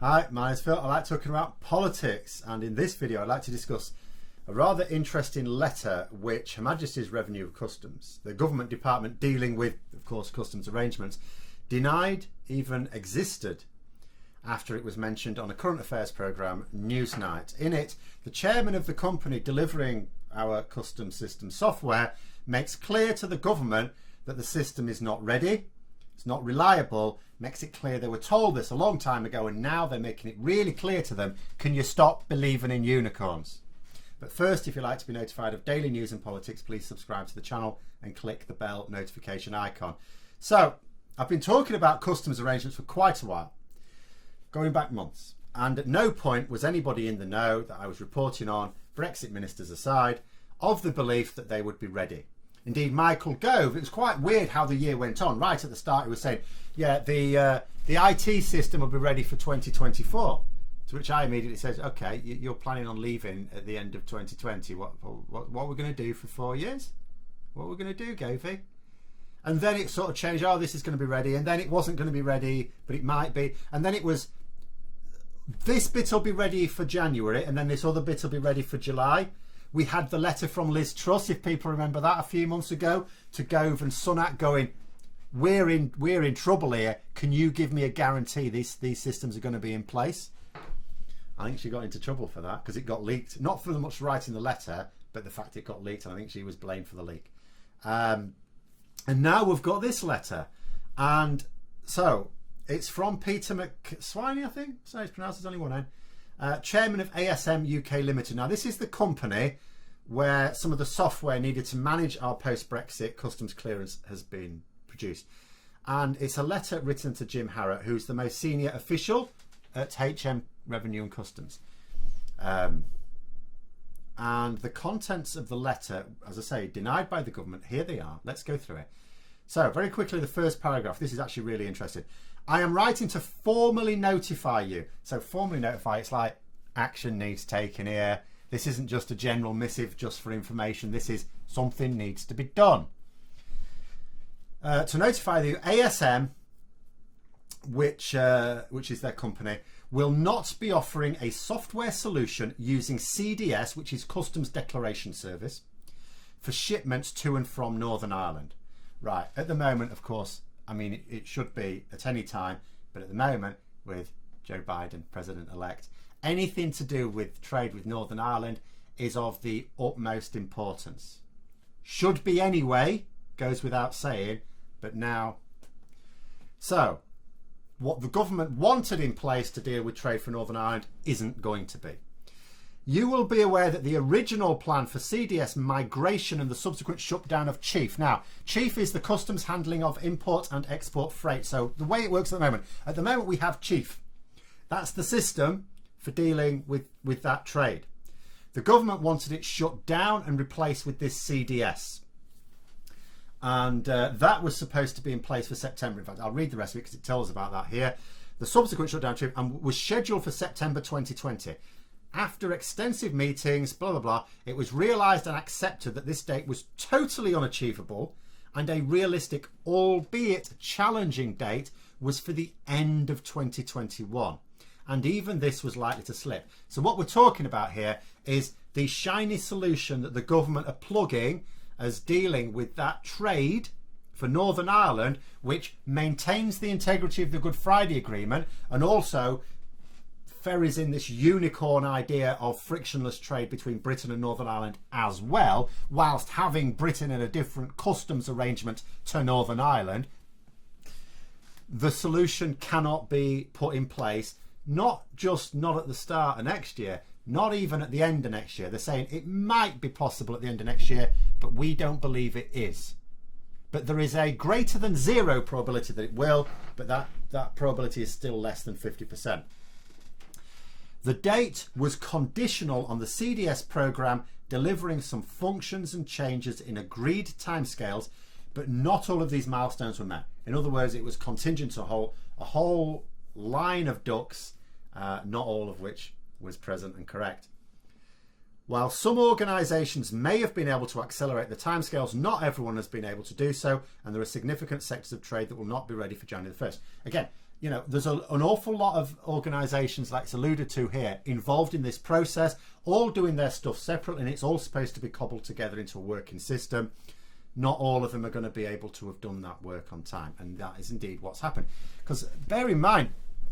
Hi, my name's Phil. I like talking about politics, and in this video I'd like to discuss a rather interesting letter which Her Majesty's Revenue of Customs, the government department dealing with, of course, customs arrangements, denied even existed after it was mentioned on a current affairs programme, Newsnight. In it, the chairman of the company delivering our customs system software makes clear to the government that the system is not ready, it's not reliable, makes it clear they were told this a long time ago and now they're making it really clear to them. Can you stop believing in unicorns? But first, if you'd like to be notified of daily news and politics, please subscribe to the channel and click the bell notification icon. So, I've been talking about customs arrangements for quite a while, going back months, and at no point was anybody in the know that I was reporting on, Brexit ministers aside, of the belief that they would be ready. Indeed, Michael Gove, it was quite weird how the year went on. Right at the start, he was saying, yeah, the IT system will be ready for 2024. To which I immediately said, okay, you're planning on leaving at the end of 2020. What are we going to do for 4 years? What are we going to do, Govey? And then it sort of changed, oh, this is going to be ready. And then it wasn't going to be ready, but it might be. And then it was, this bit will be ready for January, and then this other bit will be ready for July. We had the letter from Liz Truss, if people remember that, a few months ago, to Gove and Sunak going, we're in trouble here. Can you give me a guarantee these systems are going to be in place? I think she got into trouble for that because it got leaked. Not for much writing the letter, but the fact it got leaked, and I think she was blamed for the leak. And now we've got this letter. And so it's from Peter McSwiney, I think. So it's pronounced as only one name. Chairman of ASM UK Limited. Now, this is the company where some of the software needed to manage our post-Brexit customs clearance has been produced. And it's a letter written to Jim Harrott, who's the most senior official at HM Revenue and Customs. And the contents of the letter, as I say, denied by the government. Here they are. Let's go through it. So, very quickly, the first paragraph. This is actually really interesting. I am writing to formally notify you. So formally notify, it's like action needs taken here. This isn't just a general missive just for information. This is something needs to be done. To notify you, ASM, which is their company, will not be offering a software solution using CDS, which is Customs Declaration Service, for shipments to and from Northern Ireland. Right, at the moment, of course, I mean, it should be at any time, but at the moment, with Joe Biden, President-elect, anything to do with trade with Northern Ireland is of the utmost importance. Should be anyway, goes without saying, but now. So, what the government wanted in place to deal with trade for Northern Ireland isn't going to be. You will be aware that the original plan for CDS migration and the subsequent shutdown of Chief. Now, Chief is the customs handling of import and export freight. So the way it works at the moment we have Chief. That's the system for dealing with that trade. The government wanted it shut down and replaced with this CDS. And that was supposed to be in place for September. In fact, I'll read the rest of it because it tells about that here. The subsequent shutdown Chief was scheduled for September 2020. After extensive meetings, blah, blah, blah, it was realised and accepted that this date was totally unachievable and a realistic, albeit challenging date was for the end of 2021. And even this was likely to slip. So what we're talking about here is the shiny solution that the government are plugging as dealing with that trade for Northern Ireland, which maintains the integrity of the Good Friday Agreement and also ferries in this unicorn idea of frictionless trade between Britain and Northern Ireland as well, whilst having Britain in a different customs arrangement to Northern Ireland. The solution cannot be put in place, not at the start of next year, not even at the end of next year. They're saying it might be possible at the end of next year, but we don't believe it is. But there is a greater than zero probability that it will, but that probability is still less than 50%. The date was conditional on the CDS programme delivering some functions and changes in agreed timescales, but not all of these milestones were met. In other words, it was contingent to a whole line of ducks, not all of which was present and correct. While some organisations may have been able to accelerate the timescales, not everyone has been able to do so, and there are significant sectors of trade that will not be ready for January the 1st. Again, you know, there's an awful lot of organisations, like it's alluded to here, involved in this process, all doing their stuff separately, and it's all supposed to be cobbled together into a working system. Not all of them are going to be able to have done that work on time, and that is indeed what's happened. Because bear in mind,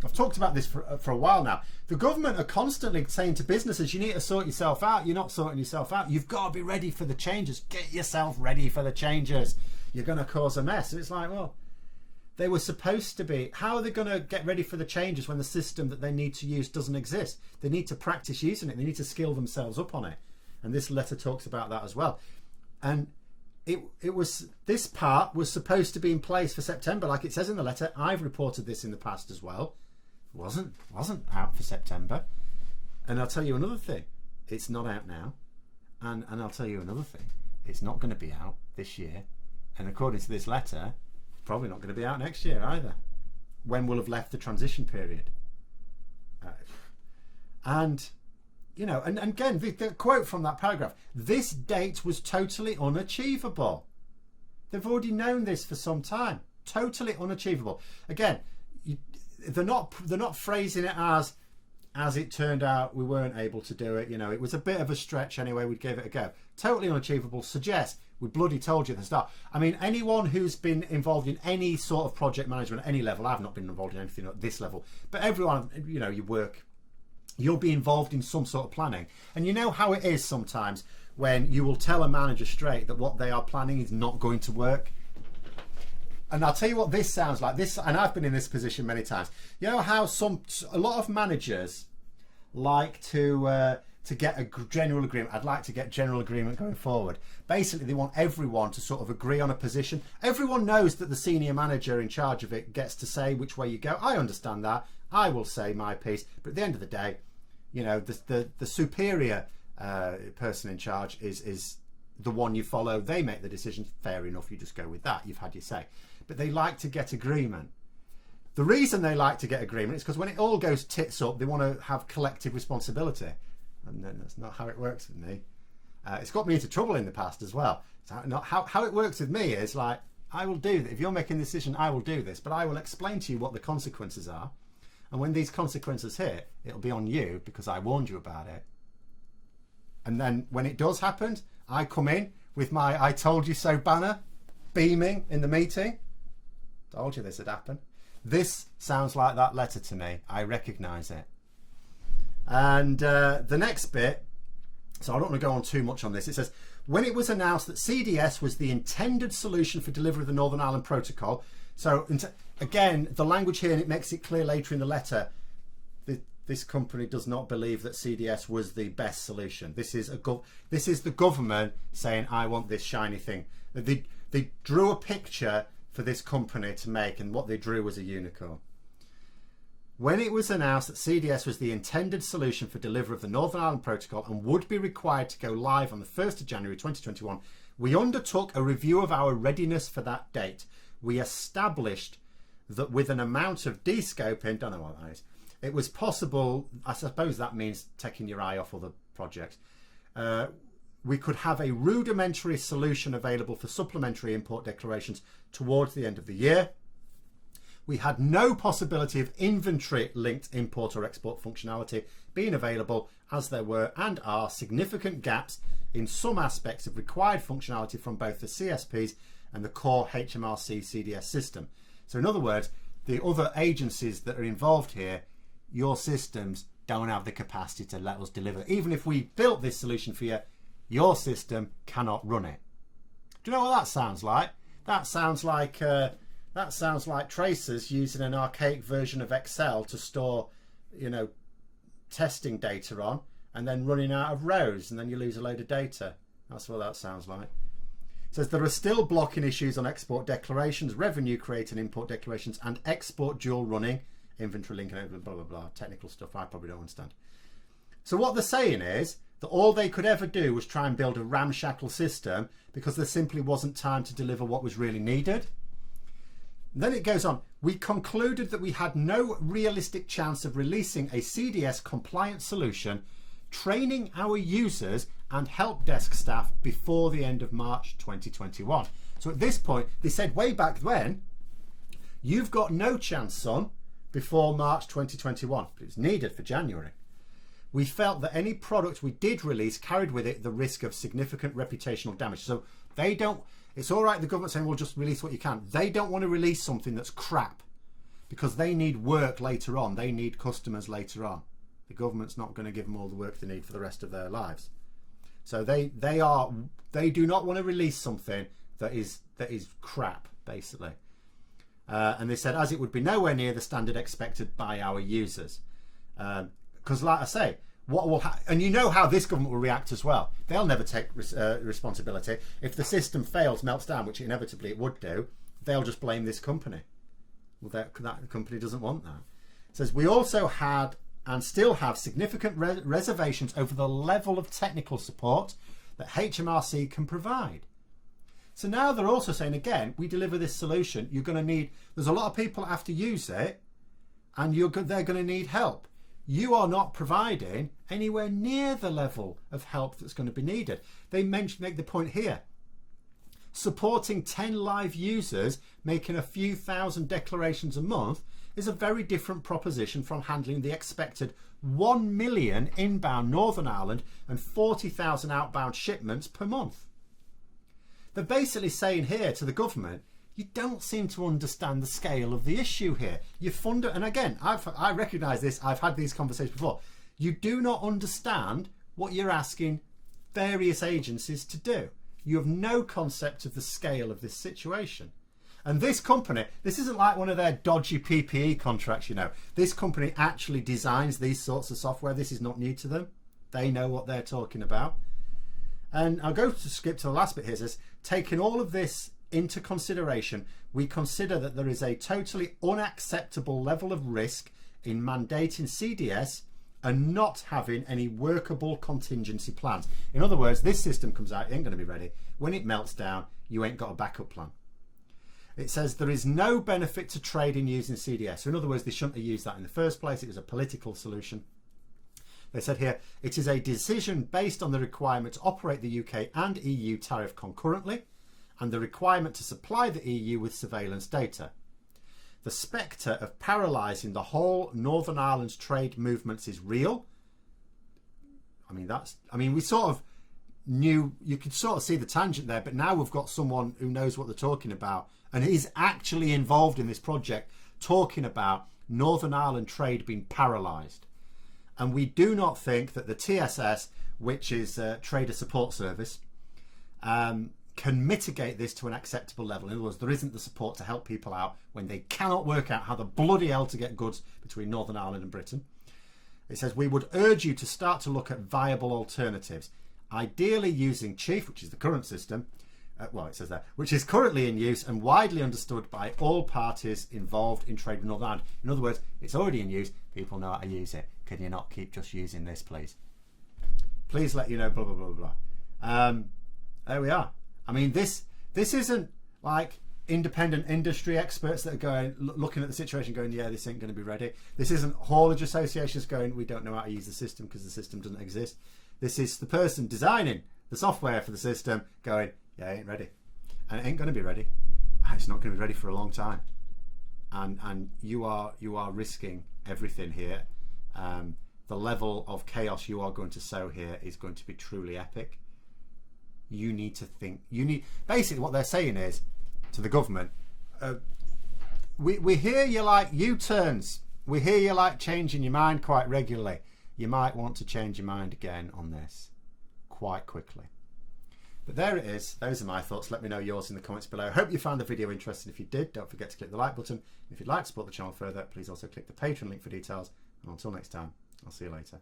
I've talked about this for a while now. The government are constantly saying to businesses, you need to sort yourself out. You're not sorting yourself out. You've got to be ready for the changes. Get yourself ready for the changes. You're going to cause a mess. And it's like, well, they were supposed to be. How are they going to get ready for the changes when the system that they need to use doesn't exist? They need to practice using it. They need to skill themselves up on it. And this letter talks about that as well. And it was, this part was supposed to be in place for September, like it says in the letter. I've reported this in the past as well. Wasn't out for September. And I'll tell you another thing, it's not out now. And I'll tell you another thing, it's not going to be out this year. And according to this letter, probably not going to be out next year either, when we'll have left the transition period. And you know, and again, the quote from that paragraph, this date was totally unachievable. They've already known this for some time. Totally unachievable. Again, they're not phrasing it as it turned out we weren't able to do it. You know, it was a bit of a stretch anyway. We'd give it a go. Totally unachievable suggests we bloody told you at the start. I mean, anyone who's been involved in any sort of project management at any level, I've not been involved in anything at this level, but everyone, you know, you work, you'll be involved in some sort of planning. And you know how it is sometimes when you will tell a manager straight that what they are planning is not going to work. And I'll tell you what this sounds like. This, and I've been in this position many times. You know how a lot of managers like to get a general agreement. I'd like to get general agreement going forward. Basically, they want everyone to sort of agree on a position. Everyone knows that the senior manager in charge of it gets to say which way you go. I understand that. I will say my piece. But at the end of the day, you know, the superior person in charge is the one you follow. They make the decision. Fair enough. You just go with that. You've had your say. But they like to get agreement. The reason they like to get agreement is because when it all goes tits up, they want to have collective responsibility. And then that's not how it works with me. It's got me into trouble in the past as well. So how it works with me is like, I will do that. If you're making a decision, I will do this, but I will explain to you what the consequences are. And when these consequences hit, it'll be on you because I warned you about it. And then when it does happen, I come in with my I told you so banner, beaming in the meeting. Told you this would happen. This sounds like that letter to me. I recognise it. And the next bit, so I don't want to go on too much on this. It says, when it was announced that CDS was the intended solution for delivery of the Northern Ireland Protocol. So again, the language here, and it makes it clear later in the letter, this company does not believe that CDS was the best solution. This is the government saying, I want this shiny thing. They drew a picture for this company to make, and what they drew was a unicorn. When it was announced that CDS was the intended solution for delivery of the Northern Ireland Protocol and would be required to go live on the 1st of January 2021, we undertook a review of our readiness for that date. We established that with an amount of de-scoping, don't know what that is, it was possible, I suppose that means taking your eye off other projects, we could have a rudimentary solution available for supplementary import declarations towards the end of the year. We had no possibility of inventory-linked import or export functionality being available, as there were and are significant gaps in some aspects of required functionality from both the CSPs and the core HMRC CDS system. So in other words, the other agencies that are involved here, your systems don't have the capacity to let us deliver. Even if we built this solution for you, your system cannot run it. Do you know what that sounds like? That sounds like tracers using an archaic version of Excel to store, you know, testing data on, and then running out of rows, and then you lose a load of data. That's what that sounds like. It says there are still blocking issues on export declarations, revenue creating import declarations, and export dual running, inventory linking, blah, blah, blah, technical stuff I probably don't understand. So what they're saying is that all they could ever do was try and build a ramshackle system because there simply wasn't time to deliver what was really needed. And then it goes on, we concluded that we had no realistic chance of releasing a CDS compliant solution, training our users and help desk staff before the end of March 2021. So at this point, they said way back then, you've got no chance, son, before March 2021, but it was needed for January. We felt that any product we did release carried with it the risk of significant reputational damage. So they don't, it's all right the government saying, well, just release what you can. They don't want to release something that's crap because they need work later on. They need customers later on. The government's not going to give them all the work they need for the rest of their lives. So they do not want to release something that is crap, basically. And they said, as it would be nowhere near the standard expected by our users. Because like I say, what will and you know how this government will react as well. They'll never take responsibility. If the system fails, melts down, which inevitably it would do, they'll just blame this company. Well, that company doesn't want that. It says, we also had and still have significant reservations over the level of technical support that HMRC can provide. So now they're also saying, again, we deliver this solution, you're going to need, there's a lot of people that have to use it, and they're going to need help. You are not providing anywhere near the level of help that's going to be needed. They make the point here. Supporting 10 live users making a few thousand declarations a month is a very different proposition from handling the expected 1 million inbound Northern Ireland and 40,000 outbound shipments per month. They're basically saying here to the government, you don't seem to understand the scale of the issue here. You fund it, and again, I recognise this, I've had these conversations before. You do not understand what you're asking various agencies to do. You have no concept of the scale of this situation. And this company, this isn't like one of their dodgy PPE contracts, you know. This company actually designs these sorts of software. This is not new to them. They know what they're talking about. And I'll go to skip to the last bit here. It says, taking all of this into consideration, we consider that there is a totally unacceptable level of risk in mandating CDS and not having any workable contingency plans. In other words, this system comes out, it ain't going to be ready. When it melts down, you ain't got a backup plan. It says there is no benefit to trading using CDS. So in other words, they shouldn't have used that in the first place. It was a political solution. They said here, it is a decision based on the requirement to operate the UK and EU tariff concurrently and the requirement to supply the EU with surveillance data. The spectre of paralysing the whole Northern Ireland's trade movements is real. We sort of knew, you could sort of see the tangent there, but now we've got someone who knows what they're talking about and is actually involved in this project talking about Northern Ireland trade being paralysed. And we do not think that the TSS, which is a Trader Support Service, can mitigate this to an acceptable level. In other words, there isn't the support to help people out when they cannot work out how the bloody hell to get goods between Northern Ireland and Britain. It says, we would urge you to start to look at viable alternatives, ideally using Chief, which is the current system, it says that, which is currently in use and widely understood by all parties involved in trade with Northern Ireland. In other words, it's already in use, people know how to use it. Can you not keep just using this, please? Please let you know, blah, blah, blah, blah. There we are. I mean, this isn't like independent industry experts that are going, looking at the situation going, yeah, this ain't going to be ready. This isn't haulage associations going, we don't know how to use the system because the system doesn't exist. This is the person designing the software for the system going, yeah, it ain't ready. And it ain't going to be ready. It's not going to be ready for a long time. And you are risking everything here. The level of chaos you are going to sow here is going to be truly epic. You need to think. Basically what they're saying is to the government, we hear you like U-turns. We hear you like changing your mind quite regularly. You might want to change your mind again on this quite quickly. But there it is. Those are my thoughts. Let me know yours in the comments below. I hope you found the video interesting. If you did, don't forget to click the like button. If you'd like to support the channel further, please also click the Patreon link for details. And until next time, I'll see you later.